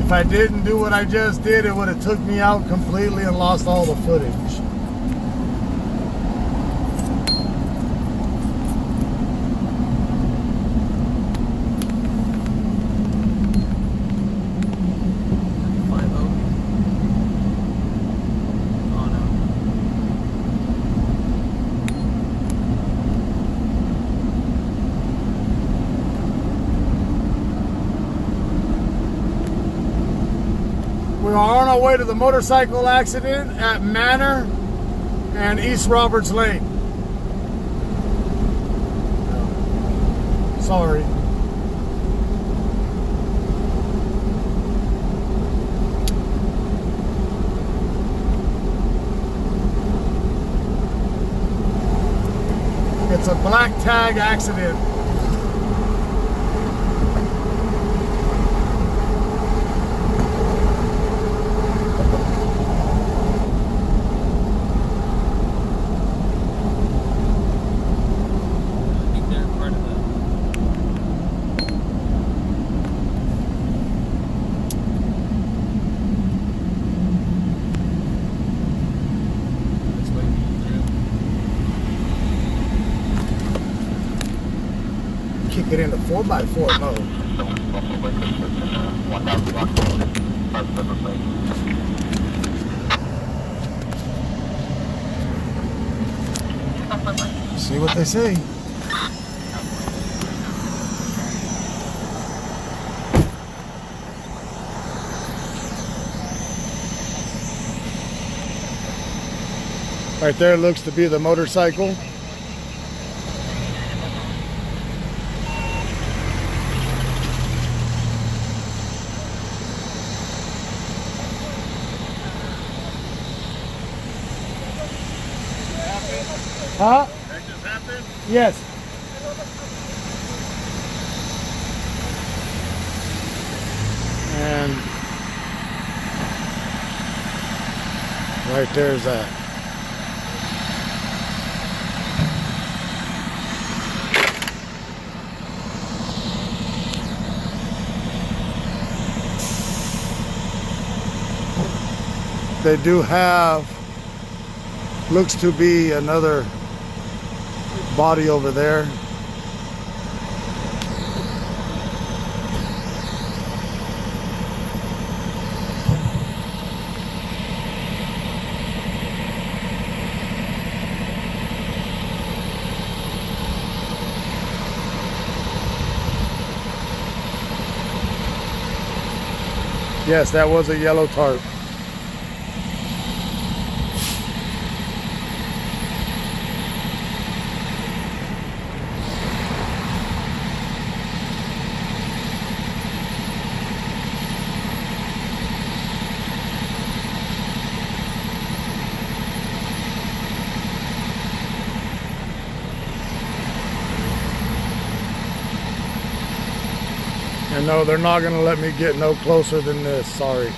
If I didn't do what I just did, it would have took me out completely and lost all the footage. We are on our way to the motorcycle accident at Manor and East Roberts Lane. Sorry. It's a black tag accident. Kick it into 4x4 mode. See what they say. Right there looks to be the motorcycle. Huh? That just happened? Yes. And right there's that. They do have, looks to be another body over there. Yes, that was a yellow tarp. And no, they're not going to let me get no closer than this. Sorry.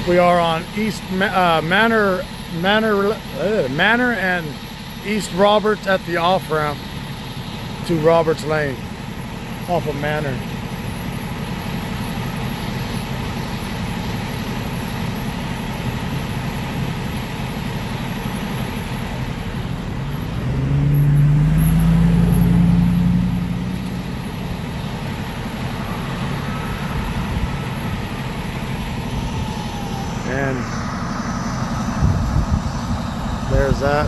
We are on East Manor and East Roberts at the off-ramp to Roberts Lane off of Manor. And there's that.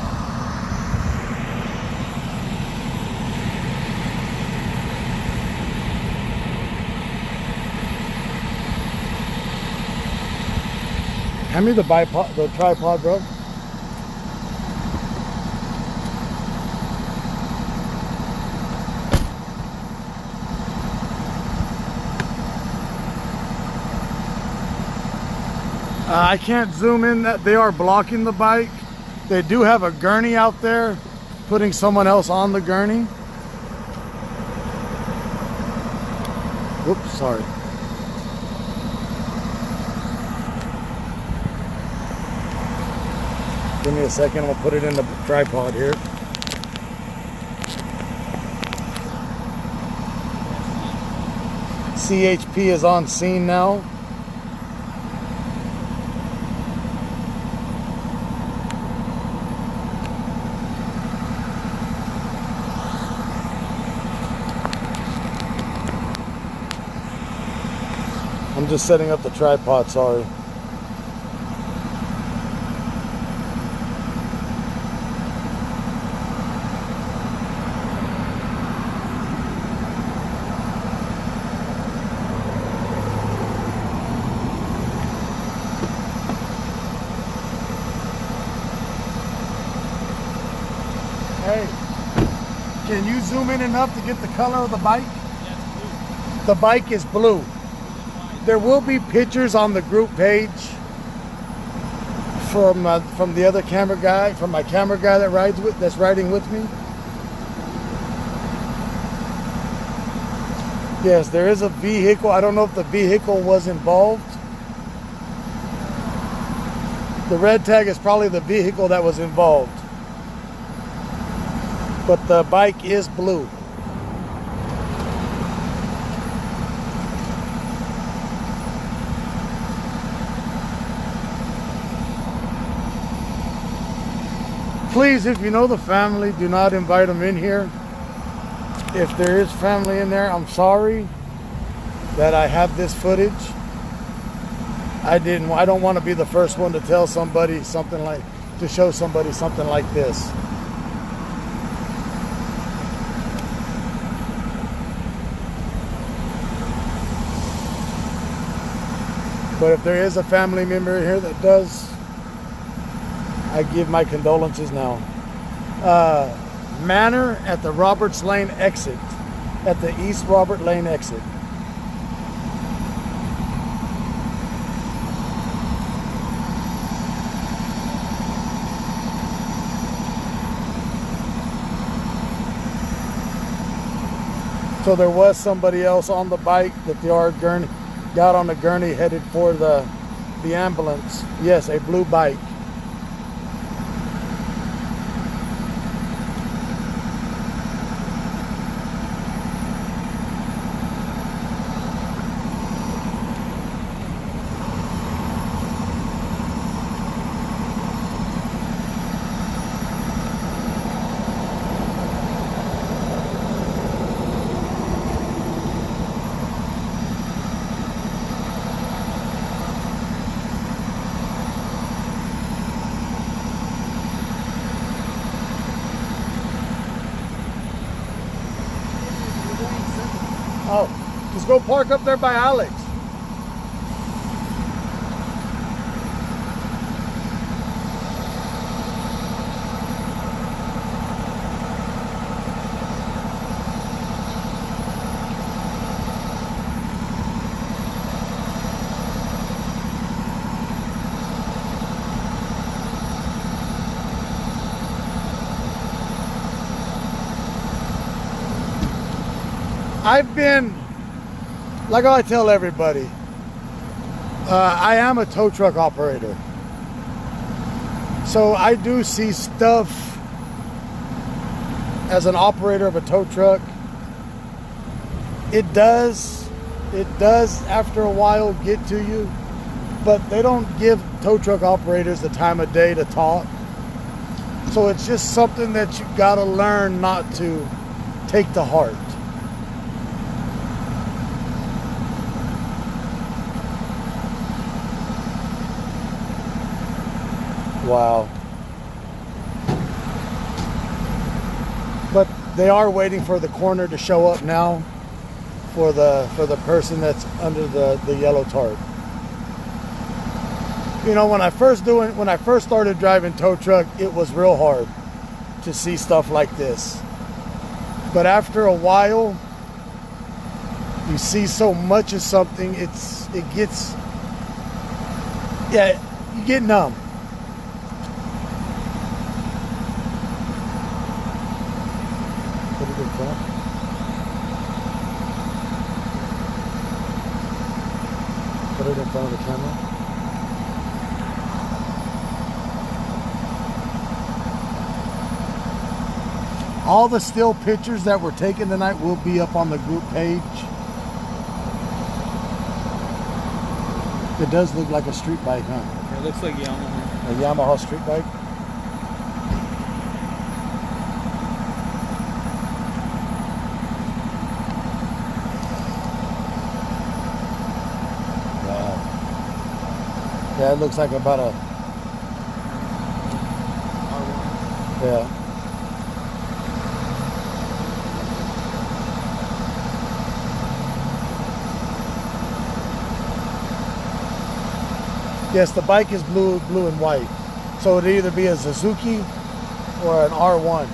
Hand me the tripod, bro. I can't zoom in, that they are blocking the bike. They do have a gurney out there, putting someone else on the gurney. Whoops, sorry. Give me a second, I'll put it in the tripod here. CHP is on scene now. I'm just setting up the tripod, sorry. Hey, can you zoom in enough to get the color of the bike? Yeah, it's blue. The bike is blue. There will be pictures on the group page from the other camera guy, from my camera guy that's riding with me. Yes, there is a vehicle. I don't know if the vehicle was involved. The red tag is probably the vehicle that was involved. But the bike is blue. Please, if you know the family, do not invite them in here. If there is family in there, I'm sorry that I have this footage. I don't want to be the first one to tell somebody to show somebody something like this. But if there is a family member here that does, I give my condolences now. Manor at the Roberts Lane exit, at the East Robert Lane exit. So there was somebody else on the bike that got on the gurney headed for the ambulance. Yes, a blue bike. Oh, just go park up there by Alex. I've been, like I tell everybody, I am a tow truck operator. So I do see stuff as an operator of a tow truck. It does after a while get to you, but they don't give tow truck operators the time of day to talk. So it's just something that you gotta learn not to take to heart. Wow. But they are waiting for the coroner to show up now for the person that's under the yellow tarp. You know, when I first started driving tow truck, it was real hard to see stuff like this. But after a while, you see so much of something, you get numb. Put it in front. Put it in front of the camera. All the still pictures that were taken tonight will be up on the group page. It does look like a street bike, huh? It looks like Yamaha. A Yamaha street bike? Wow. Yeah, it looks like about a... R1. Yeah. Yes, the bike is blue and white. So it'd either be a Suzuki or an R1.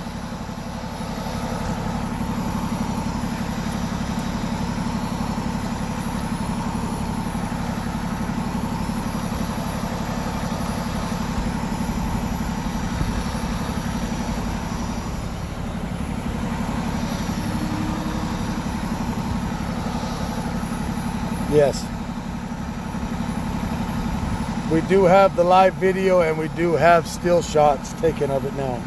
Yes. We do have the live video and we do have still shots taken of it now.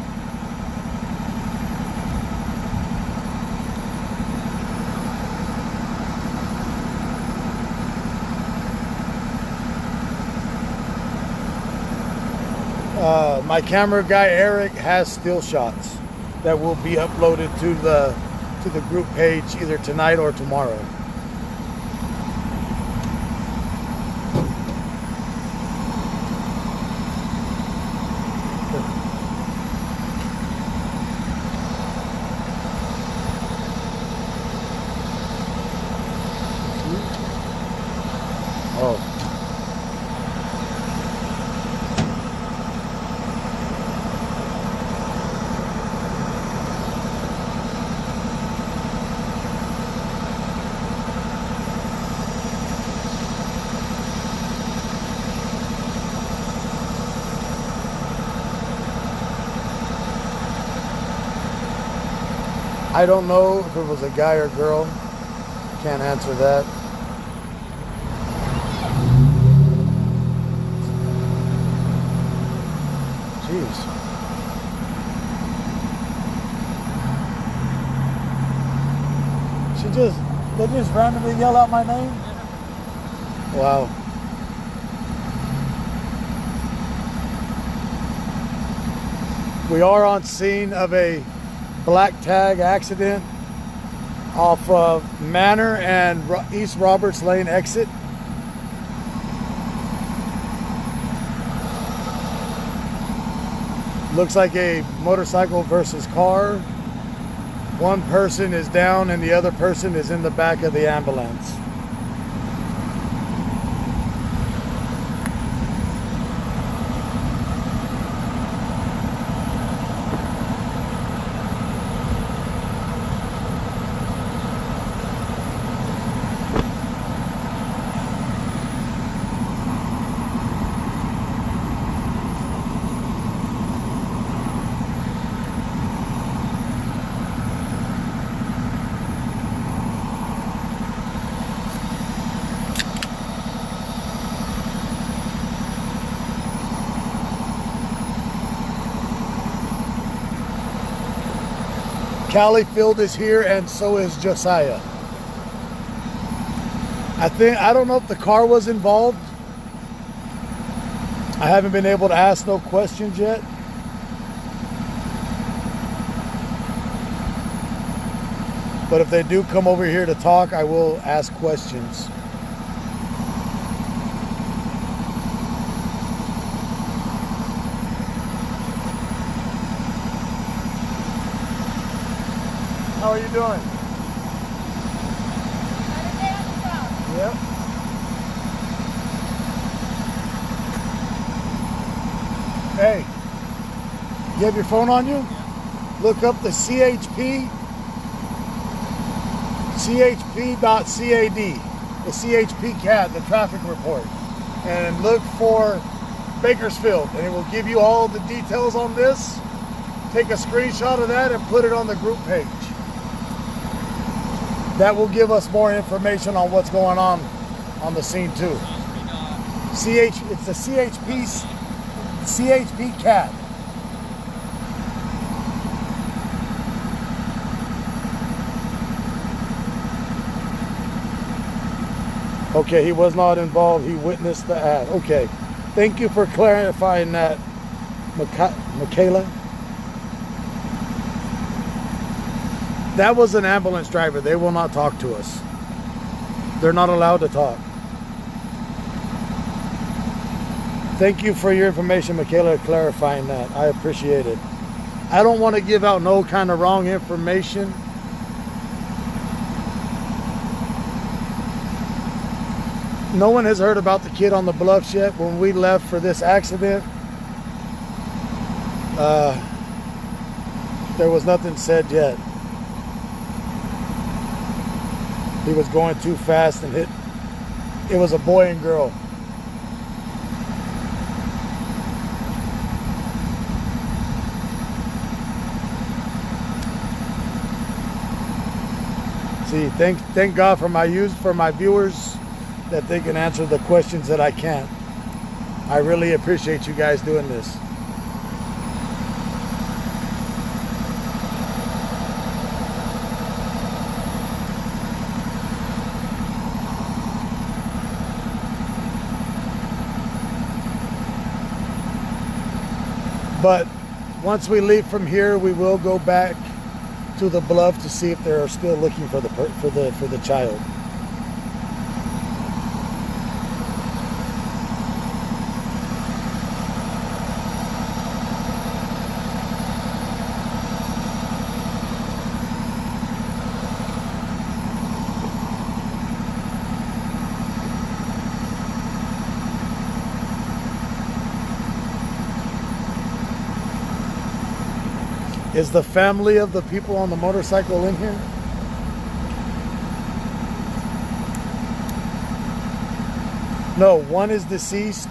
My camera guy Eric has still shots that will be uploaded to the group page either tonight or tomorrow. Oh. I don't know if it was a guy or girl. Can't answer that. Jeez. They just randomly yell out my name? Wow. We are on scene of a black tag accident off of Manor and East Roberts Lane exit. Looks like a motorcycle versus car. One person is down and the other person is in the back of the ambulance. Bakersfield is here, and so is Josiah. I don't know if the car was involved. I haven't been able to ask no questions yet. But if they do come over here to talk, I will ask questions. How are you doing? Yep. Hey, you have your phone on you? Yeah. Look up the CHP.CAD, the CHP CAD, the traffic report, and look for Bakersfield, and it will give you all the details on this. Take a screenshot of that and put it on the group page. That will give us more information on what's going on the scene too. It's the CHP CAD. Okay, he was not involved. He witnessed the act. Okay. Thank you for clarifying that, Michaela. That was an ambulance driver. They will not talk to us. They're not allowed to talk. Thank you for your information, Michaela, clarifying that. I appreciate it. I don't want to give out no kind of wrong information. No one has heard about the kid on the bluffs yet. When we left for this accident, there was nothing said yet. He was going too fast and hit. It was a boy and girl. See, thank God for my viewers that they can answer the questions that I can't. I really appreciate you guys doing this. But once we leave from here, we will go back to the bluff to see if they're still looking for the child. Is the family of the people on the motorcycle in here? No, one is deceased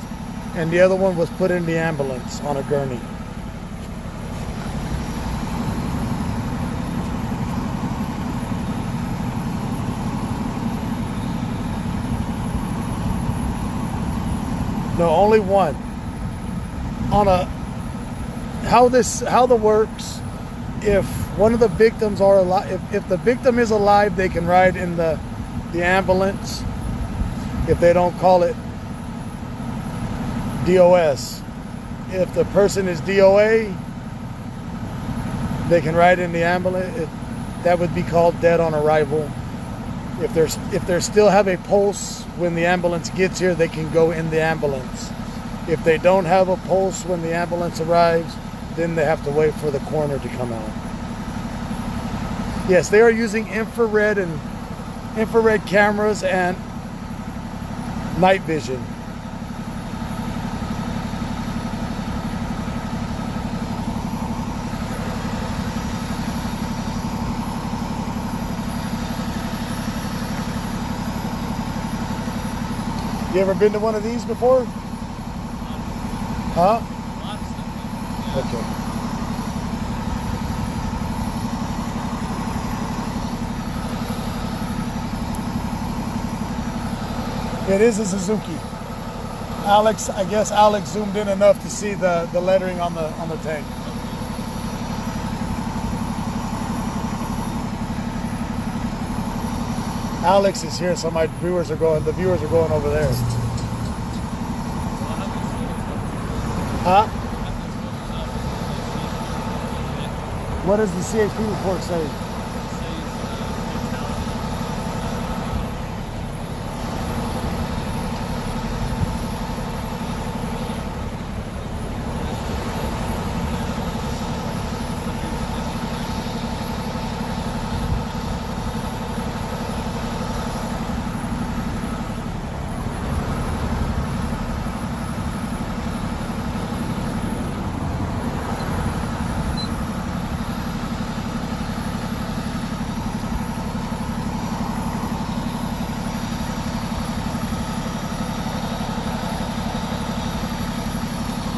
and the other one was put in the ambulance on a gurney. No, only one. On a how the works, if one of the victims are alive, if the victim is alive, they can ride in the ambulance if they don't call it DOS. If the person is DOA, they can ride in the ambulance. That would be called dead on arrival. If they still have a pulse when the ambulance gets here, they can go in the ambulance. If they don't have a pulse when the ambulance arrives, then they have to wait for the coroner to come out. Yes, they are using infrared cameras and night vision. You ever been to one of these before? Huh? Okay. It is a Suzuki. Alex, I guess Alex zoomed in enough to see the lettering on the tank. Alex is here, so the viewers are going over there. Huh? What does the CHP report say?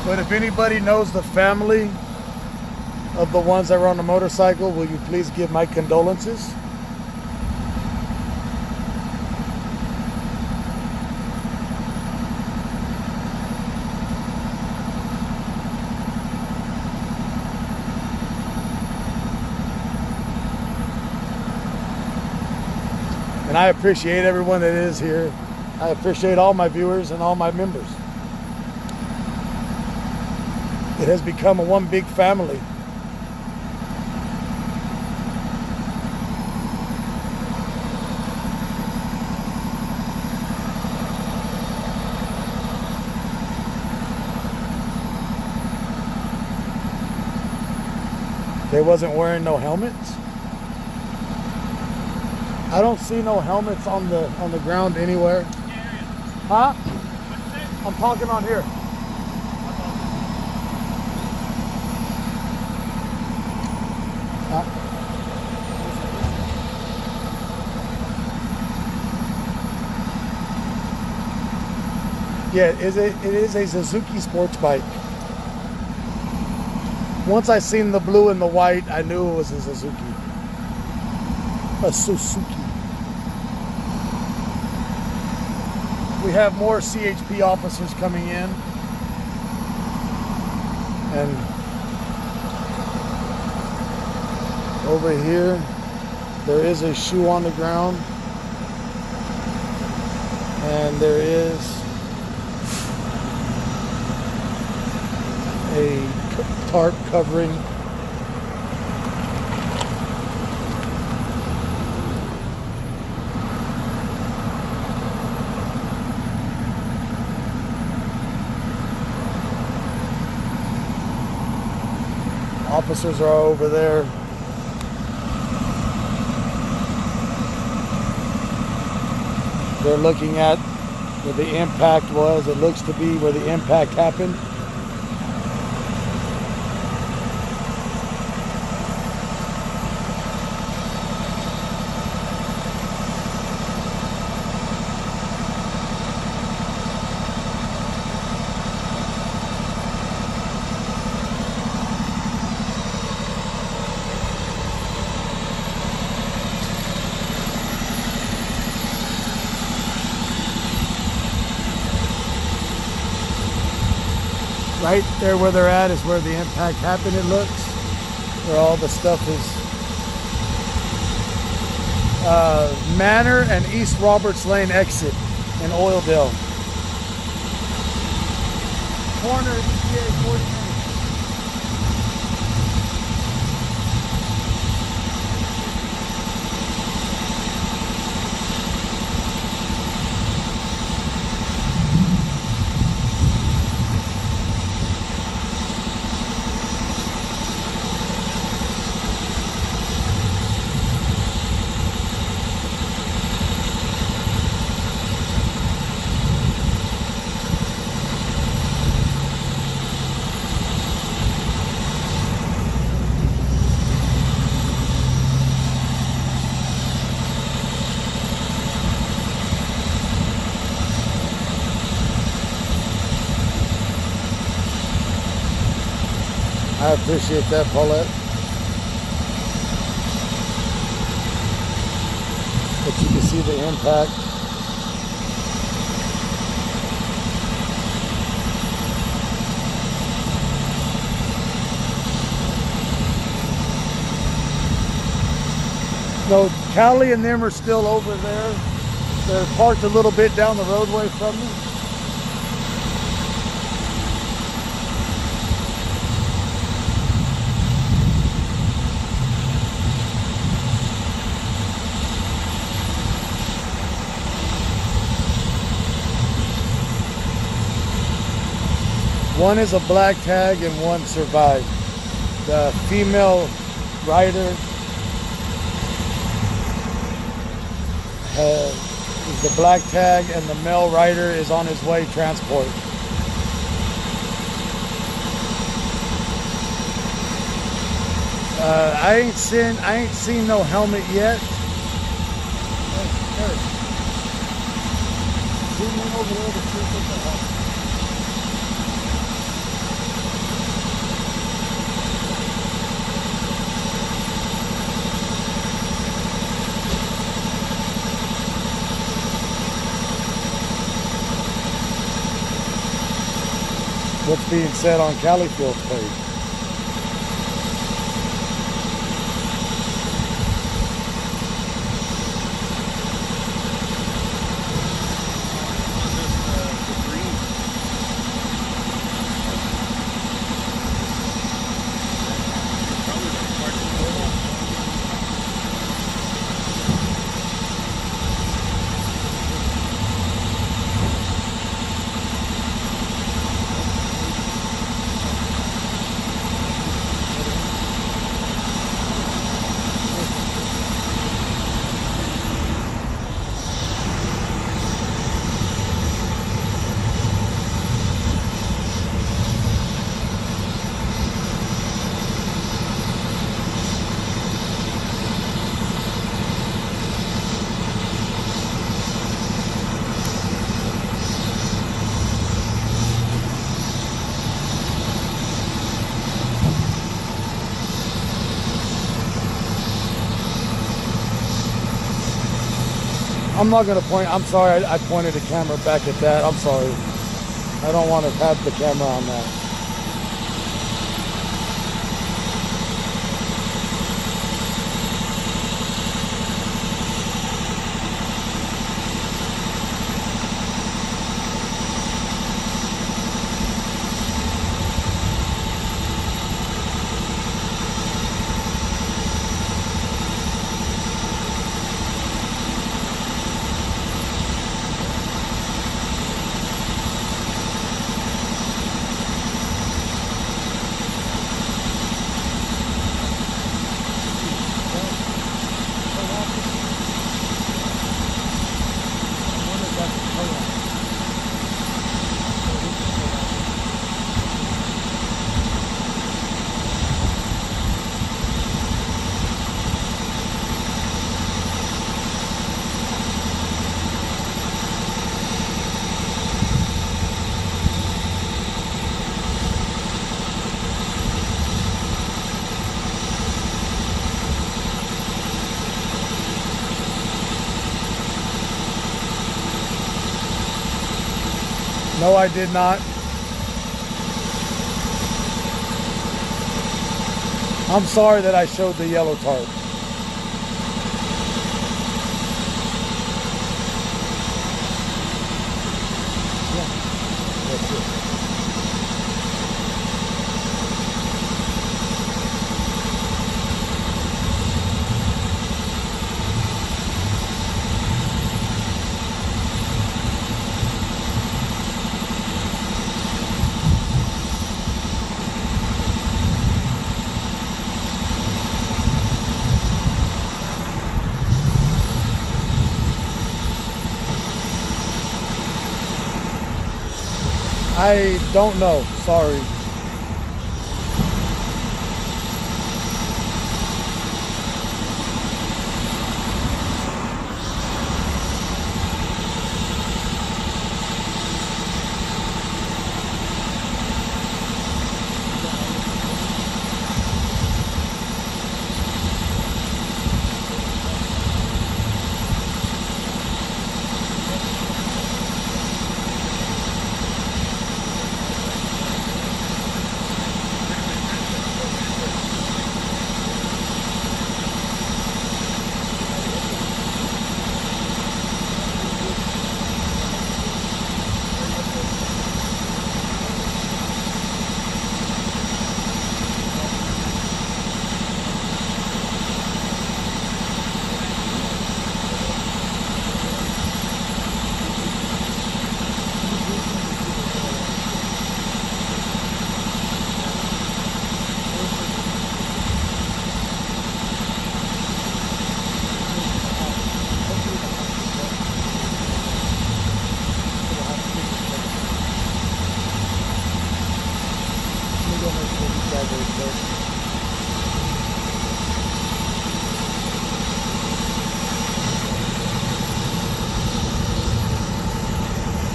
But if anybody knows the family of the ones that were on the motorcycle, will you please give my condolences? And I appreciate everyone that is here. I appreciate all my viewers and all my members. It has become a one big family. They wasn't wearing no helmets. I don't see no helmets on the ground anywhere. Huh? I'm talking on here. Yeah, it is a Suzuki sports bike. Once I seen the blue and the white, I knew it was a Suzuki. A Suzuki. We have more CHP officers coming in. And over here, there is a shoe on the ground. And there is a tarp covering. Officers are over there. They're looking at where the impact was. It looks to be where the impact happened. Right there where they're at is where the impact happened, it looks. Where all the stuff is. Manor and East Roberts Lane exit in Oildale. Corner EPA 40 minutes. I appreciate that, Paulette. But you can see the impact. No, Callie and them are still over there. They're parked a little bit down the roadway from me. One is a black tag and one survived. The female rider is the black tag and the male rider is on his way transport. I ain't seen no helmet yet. Hey, zoom in over there to see what the hell. What's being said on Califield's page. I'm not gonna point. I'm sorry. I pointed the camera back at that. I'm sorry. I don't want to have the camera on that. No, I did not. I'm sorry that I showed the yellow tarp. Yeah, that's it. I don't know. Sorry.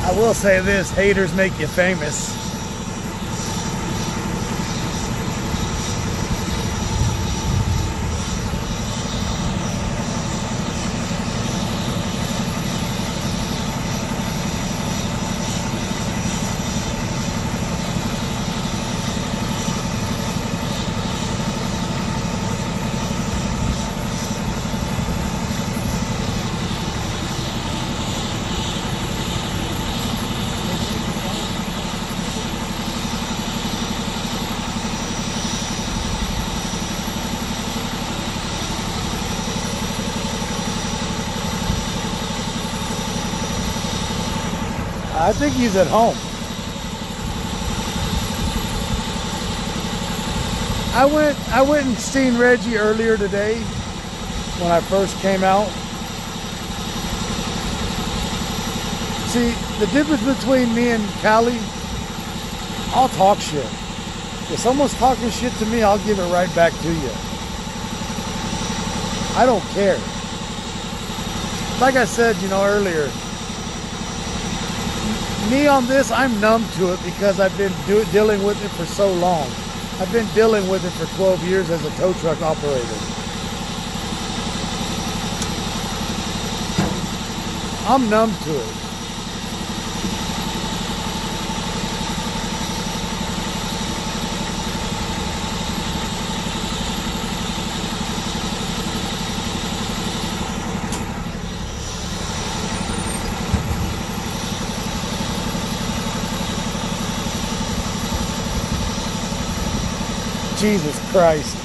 I will say this, haters make you famous. I think he's at home. I went and seen Reggie earlier today when I first came out. See, the difference between me and Callie, I'll talk shit. If someone's talking shit to me, I'll give it right back to you. I don't care. Like I said, you know, earlier, me on this, I'm numb to it because I've been dealing with it for so long. I've been dealing with it for 12 years as a tow truck operator. I'm numb to it. Jesus Christ.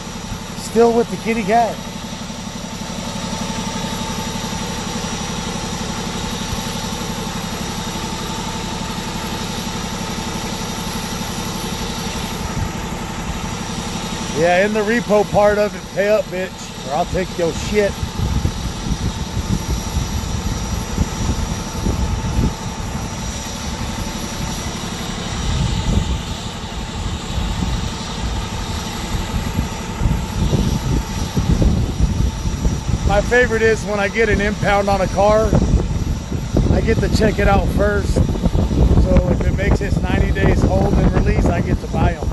Still with the kitty cat. Yeah, in the repo part of it, pay up, bitch, or I'll take your shit. My favorite is when I get an impound on a car, I get to check it out first. So if it makes its 90 days hold and release, I get to buy them.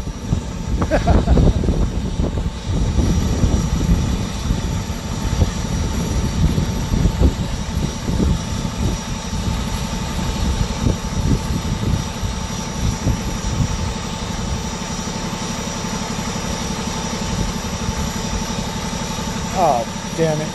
Oh, damn it.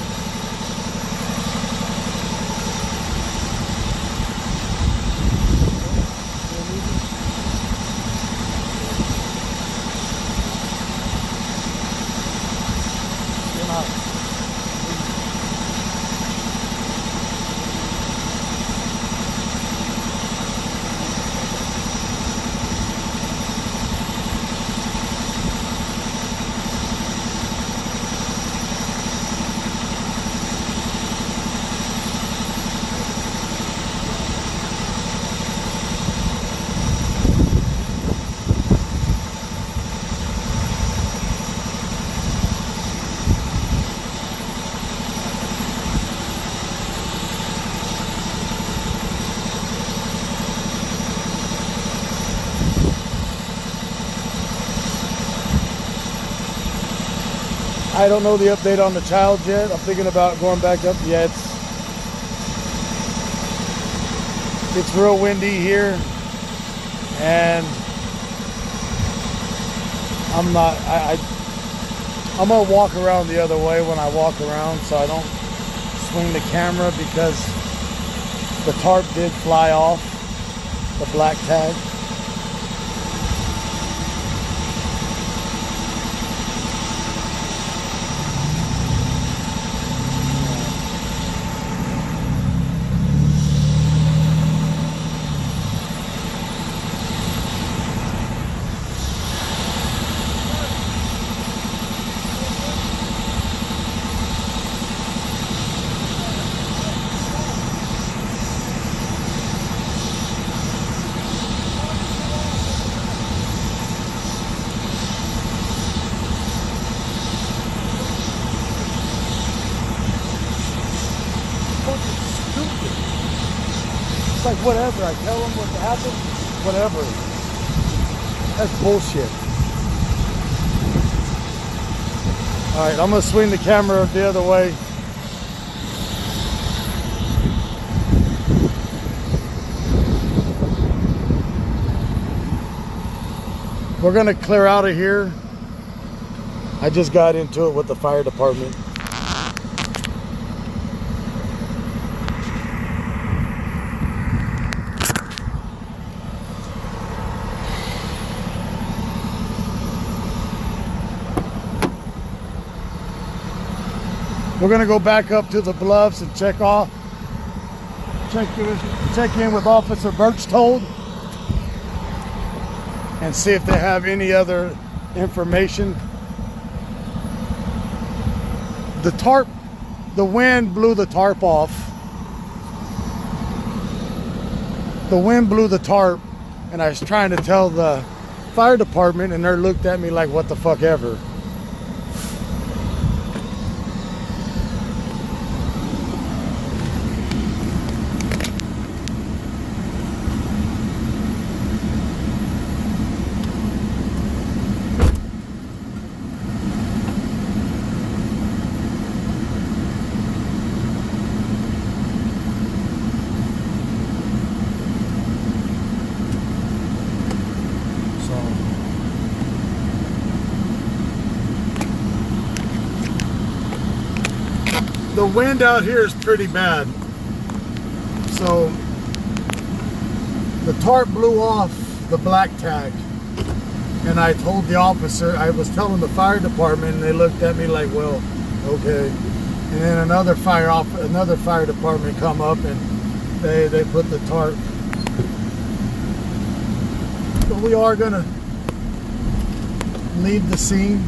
I don't know the update on the child yet. I'm thinking about going back up. Yeah, it's real windy here, and I'm gonna walk around the other way when I walk around, so I don't swing the camera, because the tarp did fly off, the black tag. It's like, whatever, I tell them what happened, whatever. That's bullshit. All right, I'm gonna swing the camera the other way. We're gonna clear out of here. I just got into it with the fire department. We're gonna go back up to the bluffs and check in with Officer Birchtold and see if they have any other information. The tarp, the wind blew the tarp off. The wind blew the tarp, and I was trying to tell the fire department, and they looked at me like, what the fuck ever. the wind out here is pretty bad. So the tarp blew off the black tag. And I told the officer, I was telling the fire department, and they looked at me like, well, okay. And then another fire department come up, and they put the tarp. But we are gonna leave the scene.